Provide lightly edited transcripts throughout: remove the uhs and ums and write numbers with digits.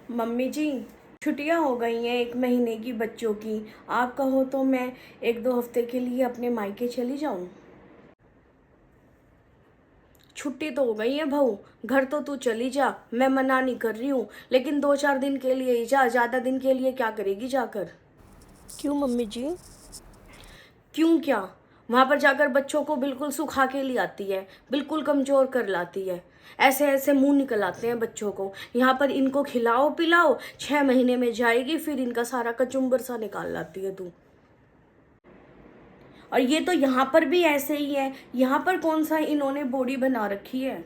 Mummy जी, छुट्टियां हो गई हैं 1 महीने की बच्चों की। आप कहो तो मैं 1-2 हफ्ते के लिए अपने मायके चली जाऊं। छुट्टी तो हो गई है बहू। घर तो तू चली जा, मैं मना नहीं कर रही हूँ, लेकिन 2-4 दिन के लिए ही जा। ज़्यादा दिन के लिए क्या करेगी जाकर। क्यों मम्मी जी? क्यों क्या? वहां पर जाकर बच्चों को बिल्कुल सुखा के ले आती है, बिल्कुल कमजोर कर लाती है। ऐसे ऐसे मुंह निकल आते हैं बच्चों को। यहाँ पर इनको खिलाओ पिलाओ, 6 महीने में जाएगी, फिर इनका सारा कचुम्बर सा निकाल लाती है तू। और ये तो यहाँ पर भी ऐसे ही है। यहाँ पर कौन सा इन्होंने बॉडी बना रखी है।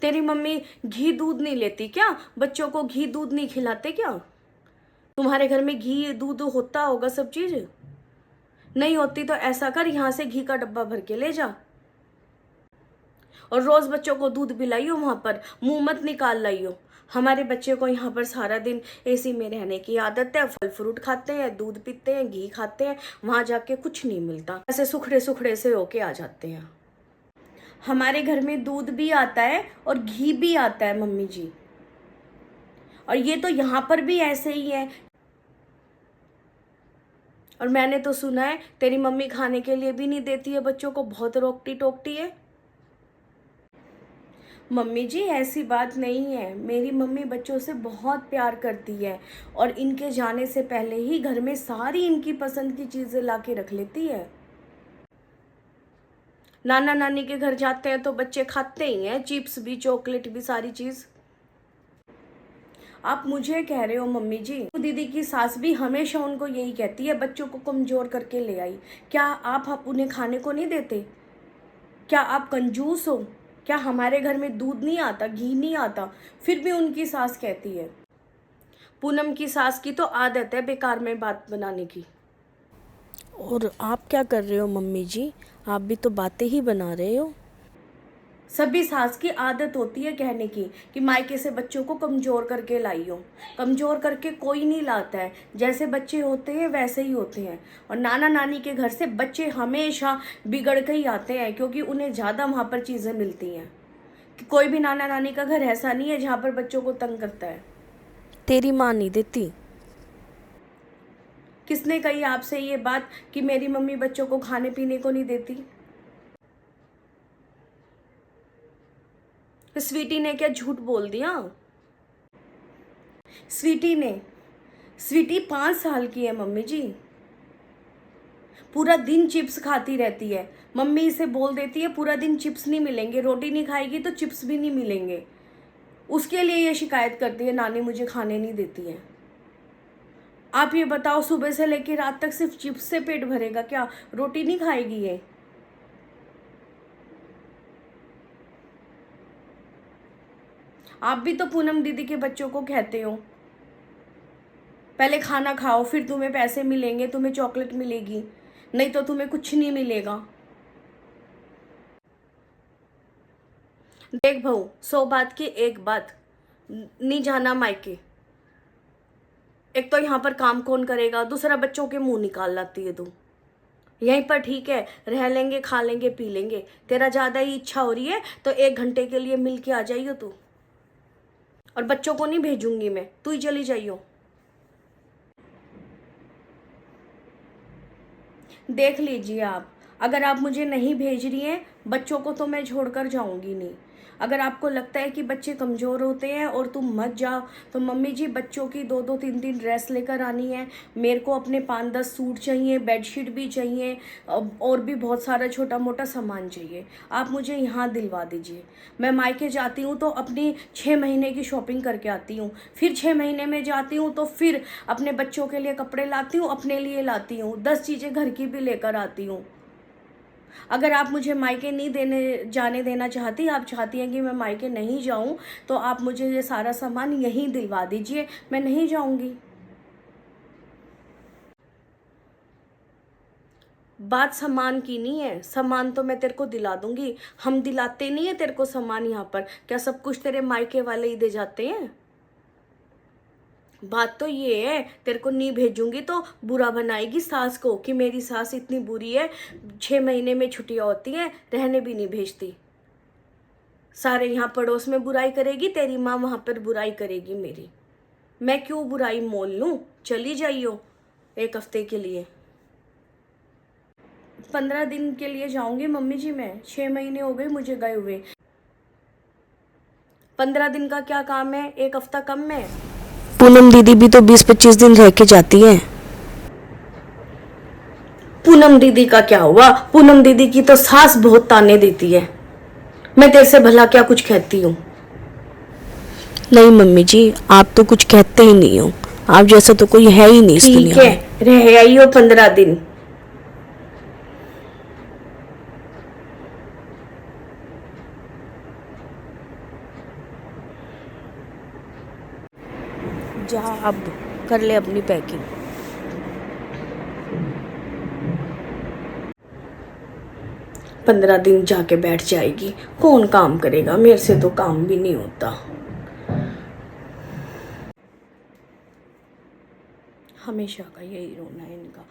तेरी मम्मी घी दूध नहीं लेती क्या? बच्चों को घी दूध नहीं खिलाते क्या? तुम्हारे घर में घी दूध होता होगा सब चीज। नहीं होती तो ऐसा कर, यहाँ से घी का डब्बा भर के ले जा और रोज बच्चों को दूध पिलाइयो। वहां पर मुंह मत निकाल लाइयो। हमारे बच्चे को यहाँ पर सारा दिन एसी में रहने की आदत है। फल फ्रूट खाते हैं, दूध पीते हैं, घी खाते हैं, वहां जाके कुछ नहीं मिलता। ऐसे सुखड़े सुखड़े से होके आ जाते हैं। हमारे घर में दूध भी आता है और घी भी आता है मम्मी जी। और ये तो यहाँ पर भी ऐसे ही है। और मैंने तो सुना है तेरी मम्मी खाने के लिए भी नहीं देती है बच्चों को, बहुत रोकती टोकती है। मम्मी जी ऐसी बात नहीं है, मेरी मम्मी बच्चों से बहुत प्यार करती है और इनके जाने से पहले ही घर में सारी इनकी पसंद की चीज़ें ला के रख लेती है। नाना नानी के घर जाते हैं तो बच्चे खाते ही हैं, चिप्स भी चॉकलेट भी सारी चीज़। आप मुझे कह रहे हो मम्मी जी? दीदी की सास भी हमेशा उनको यही कहती है, बच्चों को कमज़ोर करके ले आई। क्या आप उन्हें खाने को नहीं देते? क्या आप कंजूस हो? क्या हमारे घर में दूध नहीं आता, घी नहीं आता, फिर भी उनकी सास कहती है। पूनम की सास की तो आदत है बेकार में बात बनाने की। और आप क्या कर रहे हो मम्मी जी? आप भी तो बातें ही बना रहे हो। सभी सास की आदत होती है कहने की कि मायके से बच्चों को कमजोर करके लाई हो। कमजोर करके कोई नहीं लाता है, जैसे बच्चे होते हैं वैसे ही होते हैं। और नाना नानी के घर से बच्चे हमेशा बिगड़ के ही आते हैं, क्योंकि उन्हें ज़्यादा वहाँ पर चीज़ें मिलती हैं। कि कोई भी नाना नानी का घर ऐसा नहीं है जहाँ पर बच्चों को तंग करता है। तेरी माँ नहीं देती? किसने कही आपसे ये बात कि मेरी मम्मी बच्चों को खाने पीने को नहीं देती? तो स्वीटी ने क्या झूठ बोल दिया? स्वीटी ने, स्वीटी 5 साल की है मम्मी जी। पूरा दिन चिप्स खाती रहती है। मम्मी इसे बोल देती है पूरा दिन चिप्स नहीं मिलेंगे, रोटी नहीं खाएगी तो चिप्स भी नहीं मिलेंगे। उसके लिए ये शिकायत करती है नानी मुझे खाने नहीं देती है। आप ये बताओ, सुबह से लेकर रात तक सिर्फ चिप्स से पेट भरेगा क्या? रोटी नहीं खाएगी ये? आप भी तो पूनम दीदी के बच्चों को कहते हो पहले खाना खाओ फिर तुम्हें पैसे मिलेंगे, तुम्हें चॉकलेट मिलेगी, नहीं तो तुम्हें कुछ नहीं मिलेगा। देख बहू, 100 बात की एक बात, नहीं जाना मायके। एक तो यहाँ पर काम कौन करेगा, दूसरा बच्चों के मुंह निकाल लाती है तू। यहीं पर ठीक है, रह लेंगे खा लेंगे पी लेंगे। तेरा ज्यादा ही इच्छा हो रही है तो 1 घंटे के लिए मिल के आ जाइयो तू। और बच्चों को नहीं भेजूंगी मैं, तू ही चली जाइयो। देख लीजिए आप, अगर आप मुझे नहीं भेज रही हैं बच्चों को तो मैं छोड़कर जाऊंगी नहीं। अगर आपको लगता है कि बच्चे कमज़ोर होते हैं और तुम मत जाओ, तो मम्मी जी बच्चों की 2-2 3-3 ड्रेस लेकर आनी है। मेरे को अपने 5-10 सूट चाहिए, बेडशीट भी चाहिए, और भी बहुत सारा छोटा मोटा सामान चाहिए। आप मुझे यहाँ दिलवा दीजिए। मैं मायके जाती हूँ तो अपनी 6 महीने की शॉपिंग करके आती हूँ, फिर 6 महीने में जाती हूँ तो फिर अपने बच्चों के लिए कपड़े लाती हूँ, अपने लिए लाती हूँ, 10 चीज़ें घर की भी लेकर आती हूँ। अगर आप मुझे मायके नहीं देने जाने देना चाहती, आप चाहती हैं कि मैं मायके नहीं जाऊं, तो आप मुझे ये सारा सामान यहीं दिलवा दीजिए, मैं नहीं जाऊंगी। बात सामान की नहीं है, सामान तो मैं तेरे को दिला दूंगी। हम दिलाते नहीं है तेरे को सामान यहाँ पर, क्या सब कुछ तेरे मायके वाले ही दे जाते हैं? बात तो ये है, तेरे को नहीं भेजूंगी तो बुरा बनाएगी सास को कि मेरी सास इतनी बुरी है, 6 महीने में छुट्टियां होती हैं रहने भी नहीं भेजती। सारे यहाँ पड़ोस में बुराई करेगी, तेरी माँ वहाँ पर बुराई करेगी मेरी। मैं क्यों बुराई मोल लूँ? चली जाइयो 1 हफ्ते के लिए। 15 दिन के लिए जाऊंगी मम्मी जी मैं। 6 महीने हो गए मुझे गए हुए। 15 दिन का क्या काम है? 1 हफ्ता कम है। पूनम दीदी भी तो 20-25 दिन रह के जाती है। पूनम दीदी का क्या हुआ? पूनम दीदी की तो सास बहुत ताने देती है। मैं तेरे से भला क्या कुछ कहती हूँ? नहीं मम्मी जी, आप तो कुछ कहते ही नहीं हो। आप जैसा तो कोई है ही नहीं इस ठीक दुनिया है, में। रह आई हो 15 दिन। जा अब कर ले अपनी पैकिंग। 15 दिन जाके बैठ जाएगी। कौन काम करेगा? मेरे से तो काम भी नहीं होता। हमेशा का यही रोना है इनका।